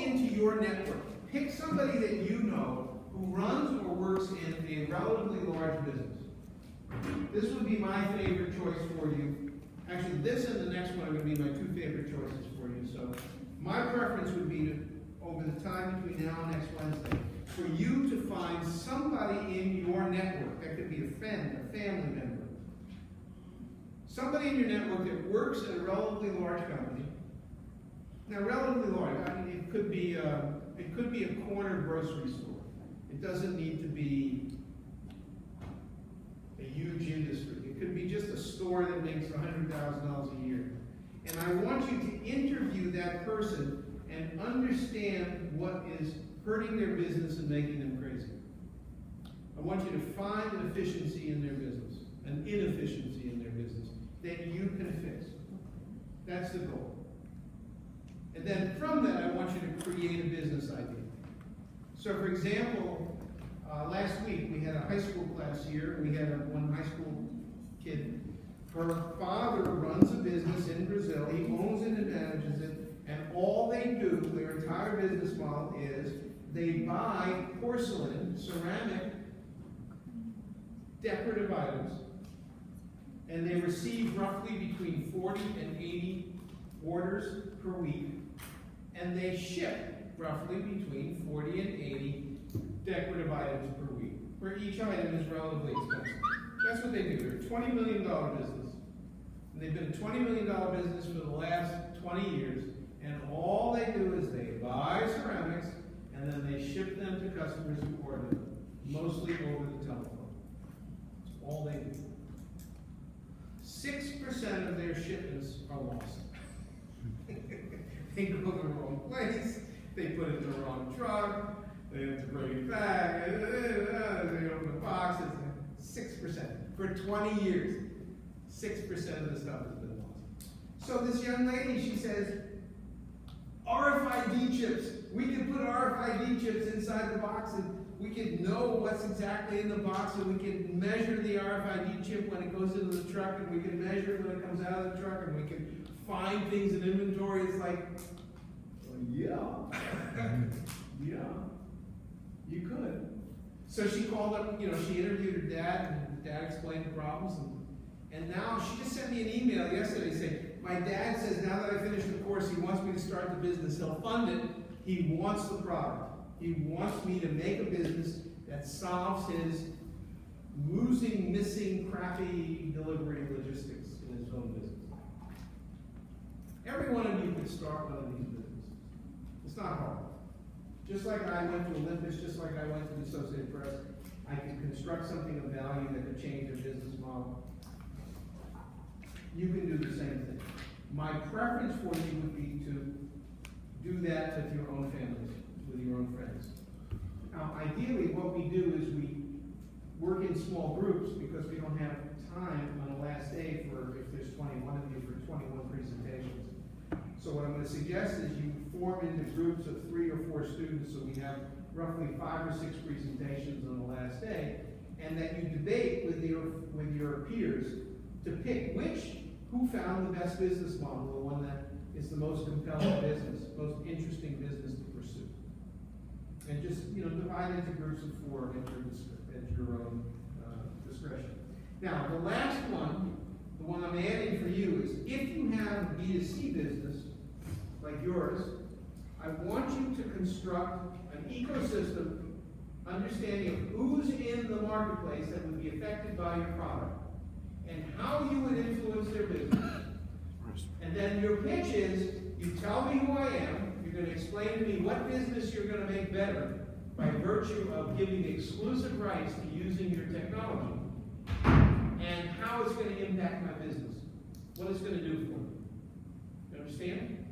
into your network. Pick somebody that you know who runs or works in a relatively large business. This would be my favorite choice for you. Actually, this and the next one are going to be my two favorite choices for you. So my preference would be to, over the time between now and next Wednesday, for you to find somebody in your network. That could be a friend, a family member. Somebody in your network that works at a relatively large company. Now, relatively large, I mean, it could be a corner grocery store. It doesn't need to be a huge industry. It could be just a store that makes $100,000 a year. And I want you to interview that person and understand what is hurting their business and making them crazy. I want you to find an efficiency in their business, an inefficiency in their business that you can fix. That's the goal. And then from that, I want you to create a business idea. So for example, last week we had a high school class here. We had one high school kid. Her father runs a business in Brazil. He owns it and manages it. And all they do, their entire business model is they buy porcelain, ceramic, decorative items, and they receive roughly between 40 and 80 orders per week, and they ship roughly between 40 and 80 decorative items per week, where each item is relatively expensive. That's what they do. They're a $20 million business. And they've been a $20 million business for the last 20 years, and all they do is they buy ceramics, and then they ship them to customers who order them, mostly over the telephone. That's all they do. 6% of their shipments are lost. They go to the wrong place, they put it in the wrong truck, they have to bring it back, they open the box, it's 6%. For 20 years, 6% of the stuff has been lost. So this young lady, she says, RFID chips. We can put RFID chips inside the box and we can know what's exactly in the box, and we can measure the RFID chip when it goes into the truck, and we can measure it when it comes out of the truck, and we can find things in inventory. It's like, well, yeah. Yeah, you could. So she called up, she interviewed her dad, and her dad explained the problems, and now she just sent me an email yesterday saying, my dad says now that I finished the course, he wants me to start the business. He'll fund it. He wants the product. He wants me to make a business that solves his losing, missing, crappy delivery logistics in his own business. Every one of you could start one of these businesses. It's not hard. Just like I went to Olympus, just like I went to the Associated Press, I can construct something of value that could change their business model. You can do the same thing. My preference for you would be to do that with your own families, with your own friends. Now, ideally, what we do is we work in small groups because we don't have time on the last day for, if there's 21 of you, for 21 presentations. So what I'm going to suggest is you form into groups of 3 or 4 students, so we have roughly 5 or 6 presentations on the last day, and that you debate with your peers to pick who found the best business model, the one that is the most compelling business, most interesting business to pursue. And just, divide into groups of 4 at your own discretion. Now, the last one, the one I'm adding for you is, if you have a B2C business, like yours, I want you to construct an ecosystem, understanding of who's in the marketplace that would be affected by your product, and how you would influence their business. And then your pitch is, you tell me who I am, you're going to explain to me what business you're going to make better by virtue of giving exclusive rights to using your technology, and how it's going to impact my business, what it's going to do for me. You understand?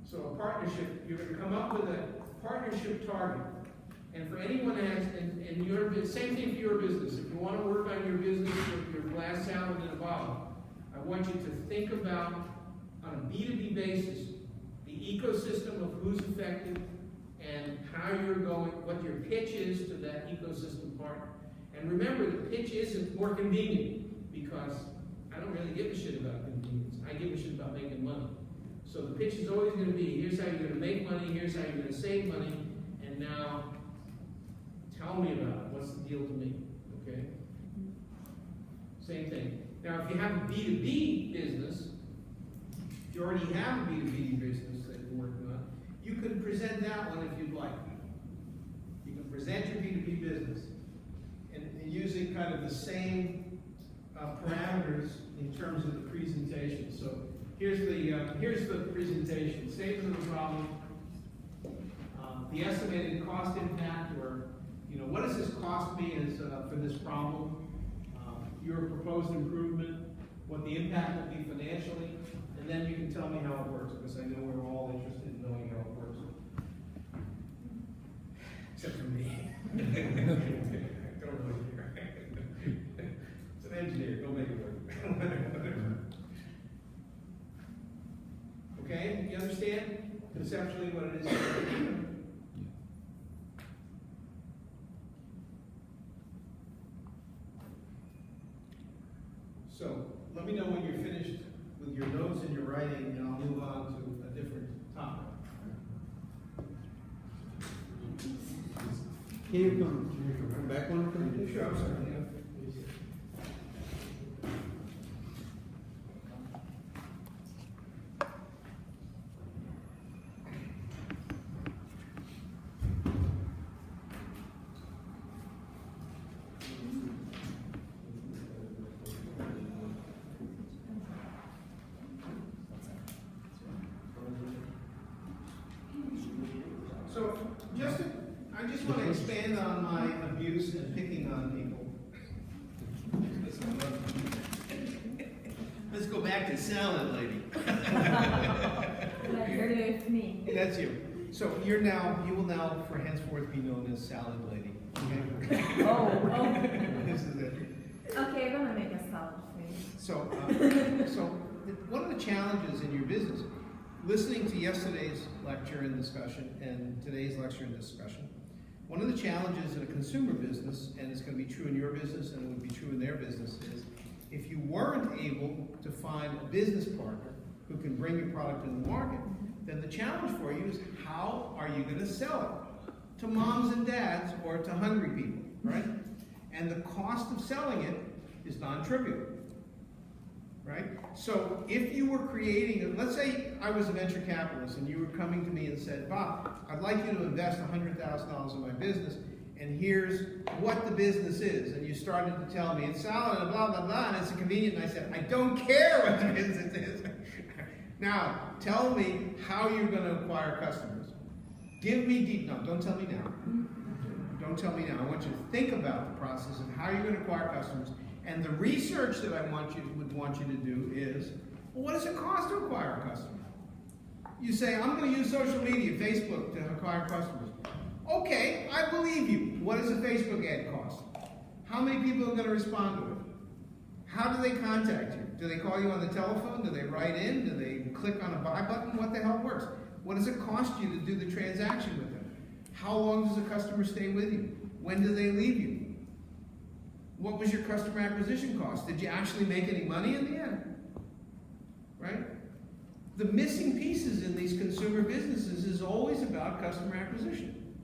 So a partnership, you're going to come up with a partnership target. And for anyone that has, and your same thing for your business. If you want to work on your business with your glass salad in a bottle, I want you to think about, on a B2B basis, the ecosystem of who's affected and how you're going, what your pitch is to that ecosystem partner. And remember, the pitch isn't more convenient, because I don't really give a shit about convenience. I give a shit about making money. So the pitch is always going to be, here's how you're going to make money, here's how you're going to save money, and now tell me about it. What's the deal to me? Okay? Same thing. Now, if you have a B2B business, if you already have a B2B business that you're working on, you can present that one if you'd like. You can present your B2B business and using kind of the same parameters in terms of the presentation. So here's the presentation. Statement of the problem, the estimated cost impact, or what does this cost me as for this problem? Your proposed improvement, what the impact will be financially, and then you can tell me how it works, because I know we're all interested in knowing how it works. Except for me. I don't know here. It's an engineer, go make it work. Whatever. Okay, you understand conceptually what it is? So, let me know when you're finished with your notes and your writing, and I'll move on to a different topic. Can you come back one for me? Sure, I'm sorry. Yeah. So, I just want to expand on my abuse and picking on people. Let's go back to salad lady. It's me. That's you. So you will now, for henceforth, be known as salad lady. Okay? Oh. This is it. Okay, I'm gonna make a salad for you. So one of the challenges in your business, listening to yesterday's lecture and discussion and today's lecture and discussion, one of the challenges in a consumer business, and it's going to be true in your business and it would be true in their business, is if you weren't able to find a business partner who can bring your product to the market, then the challenge for you is how are you going to sell it to moms and dads or to hungry people, right? And the cost of selling it is non-trivial. Right? So if you were creating, let's say I was a venture capitalist and you were coming to me and said, Bob, I'd like you to invest $100,000 in my business, and here's what the business is. And you started to tell me it's salad and blah, blah, blah, and it's convenient. And I said, I don't care what the business is. Now, tell me how you're going to acquire customers. Give me no, don't tell me now. Don't tell me now. I want you to think about the process of how you're going to acquire customers. And the research that I would want you to do is, well, what does it cost to acquire a customer? You say, I'm going to use social media, Facebook, to acquire customers. Okay, I believe you. What does a Facebook ad cost? How many people are going to respond to it? How do they contact you? Do they call you on the telephone? Do they write in? Do they click on a buy button? What the hell works? What does it cost you to do the transaction with them? How long does a customer stay with you? When do they leave you? What was your customer acquisition cost? Did you actually make any money in the end? Right? The missing pieces in these consumer businesses is always about customer acquisition.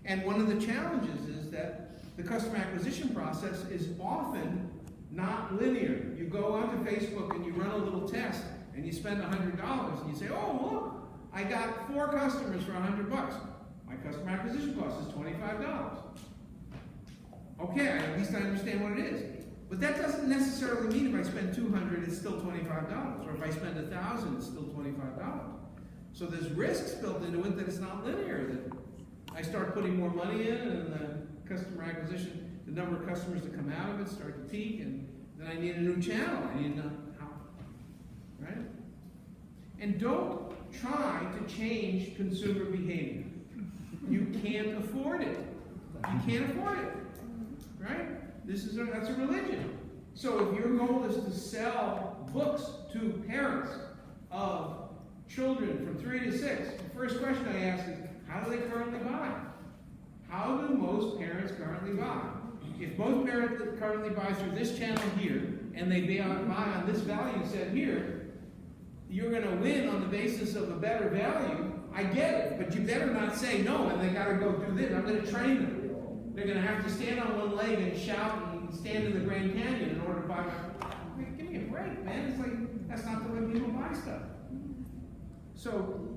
And one of the challenges is that the customer acquisition process is often not linear. You go onto Facebook and you run a little test and you spend $100 and you say, oh, look, I got 4 customers for $100. My customer acquisition cost is $25. Okay, at least I understand what it is. But that doesn't necessarily mean if I spend $200, it's still $25. Or if I spend $1,000, it's still $25. So there's risks built into it that it's not linear. That I start putting more money in, and the customer acquisition, the number of customers that come out of it start to peak, and then I need a new channel. I need to know how. Right? And don't try to change consumer behavior. You can't afford it. You can't afford it. Right? That's a religion. So if your goal is to sell books to parents of children from 3 to 6, the first question I ask is, how do they currently buy? How do most parents currently buy? If most parents currently buy through this channel here, and they buy on this value set here, you're gonna win on the basis of a better value, I get it, but you better not say no, and they gotta go do this, I'm gonna train them. They're gonna have to stand on one leg and shout and stand in the Grand Canyon in order to buy my, give me a break, man, it's like, that's not the way people buy stuff. So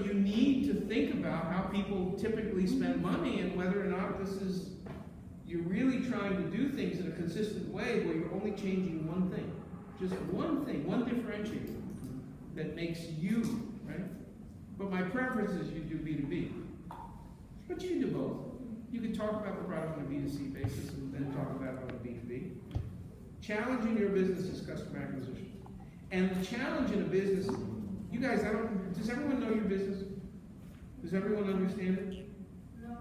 you need to think about how people typically spend money and whether or not this is, you're really trying to do things in a consistent way where you're only changing one thing. Just one thing, one differentiator that makes you, right? But my preference is you do B2B. But you can do both. You can talk about the product on a B2C basis and then talk about it on a B2B. Challenge in your business is customer acquisition. And the challenge in a business, you guys, does everyone know your business? Does everyone understand it? No.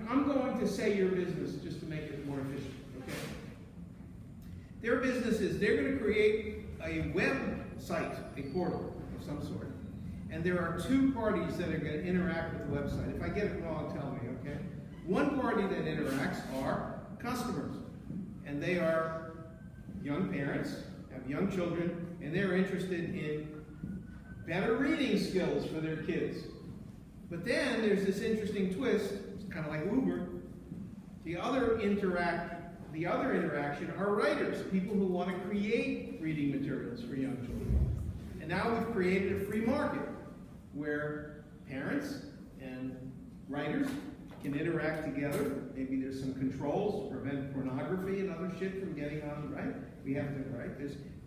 I'm going to say your business just to make it more efficient, okay? Their business is, they're going to create a website, a portal of some sort. And there are two parties that are going to interact with the website. If I get it wrong, tell me, okay? One party that interacts are customers. And they are young parents, have young children, and they're interested in better reading skills for their kids. But then there's this interesting twist, it's kind of like Uber. The other interaction are writers, people who want to create reading materials for young children. And now we've created a free market where parents and writers can interact together. Maybe there's some controls to prevent pornography and other shit from getting on, right? We have to, right?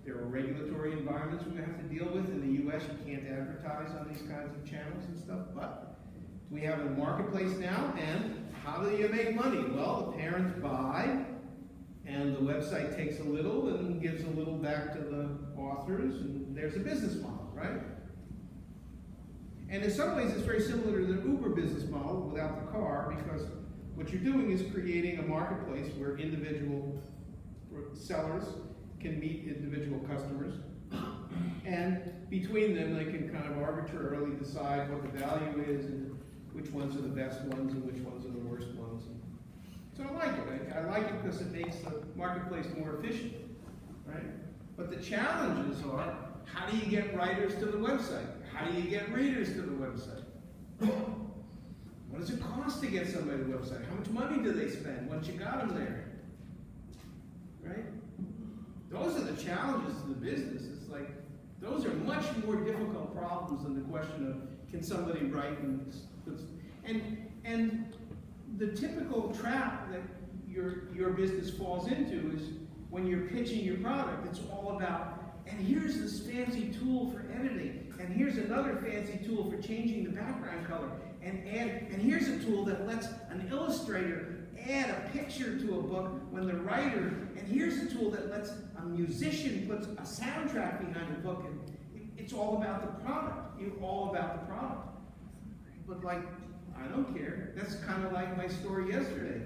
There are regulatory environments we have to deal with. In the US, you can't advertise on these kinds of channels and stuff, but we have a marketplace now, and how do you make money? Well, the parents buy, and the website takes a little and gives a little back to the authors, and there's a business model, right? And in some ways, it's very similar to the Uber business model without the car, because what you're doing is creating a marketplace where individual sellers can meet individual customers, and between them, they can kind of arbitrarily decide what the value is and which ones are the best ones and which ones are the worst ones. So I like it. I like it because it makes the marketplace more efficient, right? But the challenges are, how do you get writers to the website? How do you get readers to the website? What does it cost to get somebody to the website? How much money do they spend once you got them there? Right? Those are the challenges to the business. It's like, those are much more difficult problems than the question of, can somebody write and the typical trap that your business falls into is when you're pitching your product, it's all about, and here's this fancy tool for editing, and here's another fancy tool for changing the background color, and here's a tool that lets an illustrator add a picture to a book when the writer, and here's a tool that lets a musician put a soundtrack behind a book, and it's all about the product. You're all about the product. But like, I don't care. That's kind of like my story yesterday.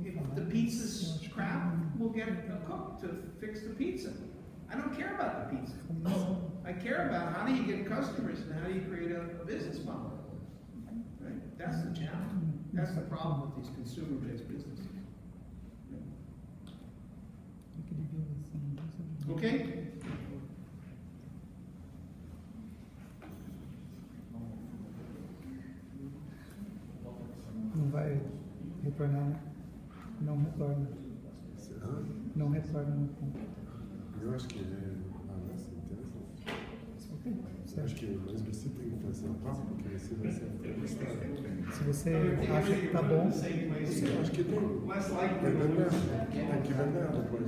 If the pizza's crap, we'll get a cook to fix the pizza. I don't care about the pizza. I care about how do you get customers and how do you create a business model. Right? That's the challenge. That's the problem with these consumer-based businesses. Okay? Não vai retornar, né? Não retorna. Não retorna no ponto. Eu acho que nossa, interessante. Eu acho que mas você tem que fazer uma prova, porque você vai ser entrevistado. Se você acha que tá bom, Eu acho que tem. Tem que vender depois.